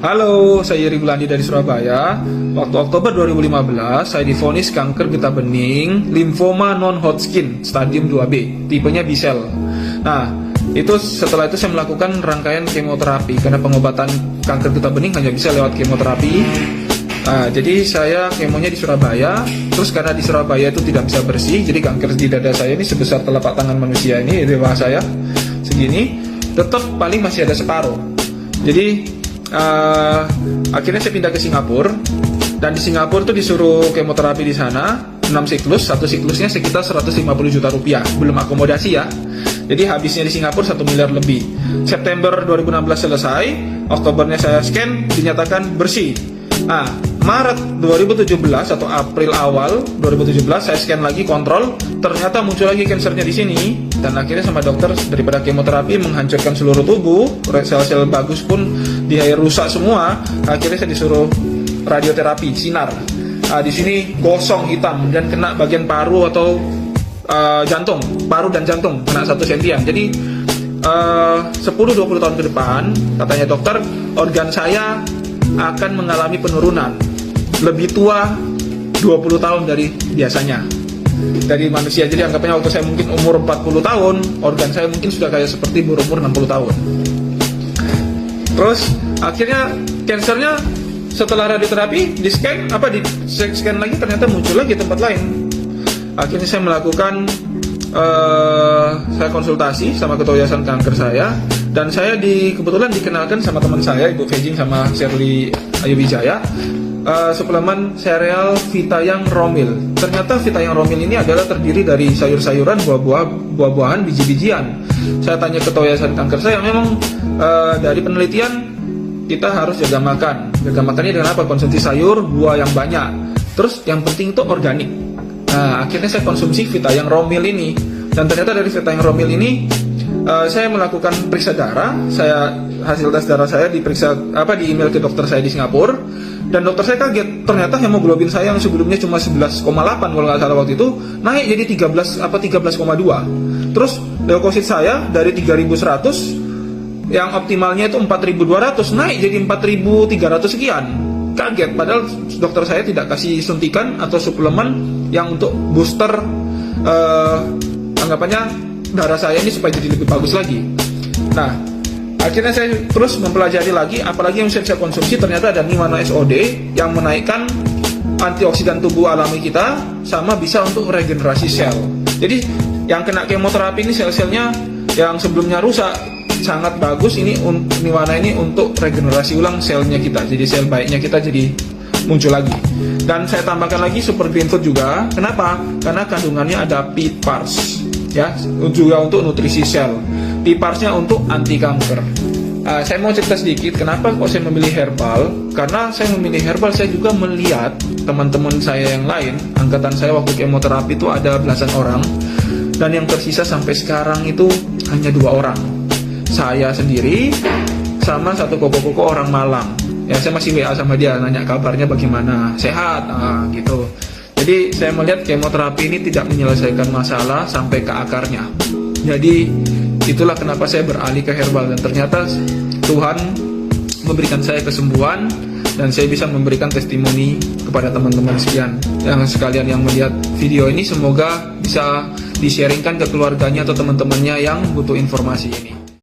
Halo, saya Yeri Bulandi dari Surabaya. Waktu Oktober 2015, saya divonis kanker getah bening, limfoma non-Hodgkin, stadium 2B, tipenya B-cell. Nah, setelah itu saya melakukan rangkaian kemoterapi, karena pengobatan kanker getah bening hanya bisa lewat kemoterapi. Nah, jadi saya kemonya di Surabaya, terus karena di Surabaya itu tidak bisa bersih, jadi kanker di dada saya ini sebesar telapak tangan manusia ini, di bawah saya, segini, tetap paling masih ada separuh. Jadi akhirnya saya pindah ke Singapura, dan di Singapura tuh disuruh kemoterapi di sana 6 siklus, satu siklusnya sekitar 150 juta rupiah, belum akomodasi ya. Jadi habisnya di Singapura 1 miliar lebih. September 2016 selesai, Oktobernya saya scan, dinyatakan bersih. Nah, Maret 2017 atau April awal 2017 saya scan lagi, kontrol, ternyata muncul lagi kansernya di sini. Dan akhirnya sama dokter, daripada kemoterapi menghancurkan seluruh tubuh, sel-sel bagus pun rusak semua, akhirnya saya disuruh radioterapi sinar. Di sini gosong hitam dan kena bagian paru atau jantung, paru dan jantung kena 1 sentian. Jadi 10-20 tahun ke depan, katanya dokter, organ saya akan mengalami penurunan, lebih tua 20 tahun dari biasanya, dari manusia. Jadi anggapnya waktu saya mungkin umur 40 tahun, organ saya mungkin sudah kayak seperti umur 60 tahun. Terus akhirnya kansernya setelah radioterapi di scan lagi, ternyata muncul lagi tempat lain. Akhirnya saya melakukan saya konsultasi sama ketua yayasan kanker saya, dan saya kebetulan dikenalkan sama teman saya, Ibu Fejing sama Shirley Ayu Wijaya, suplemen sereal Vitayang Romil. Ternyata Vitayang Romil ini adalah terdiri dari sayur-sayuran, buah-buahan, biji-bijian. Saya tanya ketua yayasan kanker saya, memang dari penelitian kita harus jaga makan. Jaga makannya dengan apa? Konsumsi sayur, buah yang banyak. Terus yang penting itu organik. Nah, akhirnya saya konsumsi Vitayang Romil ini, dan ternyata dari Vitayang Romil ini saya melakukan periksa darah. Hasil tes darah saya diperiksa di email ke dokter saya di Singapura, dan dokter saya kaget, ternyata hemoglobin saya yang sebelumnya cuma 11,8 kalau nggak salah waktu itu, naik jadi 13,2. Terus leukosit saya dari 3.100 yang optimalnya itu 4.200 naik jadi 4.300 sekian. Kaget, padahal dokter saya tidak kasih suntikan atau suplemen yang untuk booster anggapannya darah saya ini supaya jadi lebih bagus lagi. Nah, akhirnya saya terus mempelajari lagi, apalagi yang saya konsumsi. Ternyata ada Nimana SOD yang menaikkan antioksidan tubuh alami kita, sama bisa untuk regenerasi sel. Jadi yang kena kemoterapi ini sel-selnya yang sebelumnya rusak sangat bagus, ini Nimana ini untuk regenerasi ulang selnya kita. Jadi sel baiknya kita jadi muncul lagi. Dan saya tambahkan lagi Super Green Food juga. Kenapa? Karena kandungannya ada PPARS, ya, juga untuk nutrisi sel. PPARS-nya untuk anti kanker. Saya mau cerita sedikit kenapa kok saya memilih herbal. Karena saya memilih herbal, saya juga melihat teman-teman saya yang lain, angkatan saya waktu kemoterapi itu ada belasan orang, dan yang tersisa sampai sekarang itu hanya 2 orang. Saya sendiri sama satu koko-koko orang Malang. Ya, saya masih WA sama dia, nanya kabarnya bagaimana, sehat, gitu. Jadi saya melihat kemoterapi ini tidak menyelesaikan masalah sampai ke akarnya. Jadi itulah kenapa saya beralih ke herbal, dan ternyata Tuhan memberikan saya kesembuhan, dan saya bisa memberikan testimoni kepada teman-teman sekalian yang melihat video ini. Semoga bisa di-sharingkan ke keluarganya atau teman-temannya yang butuh informasi ini.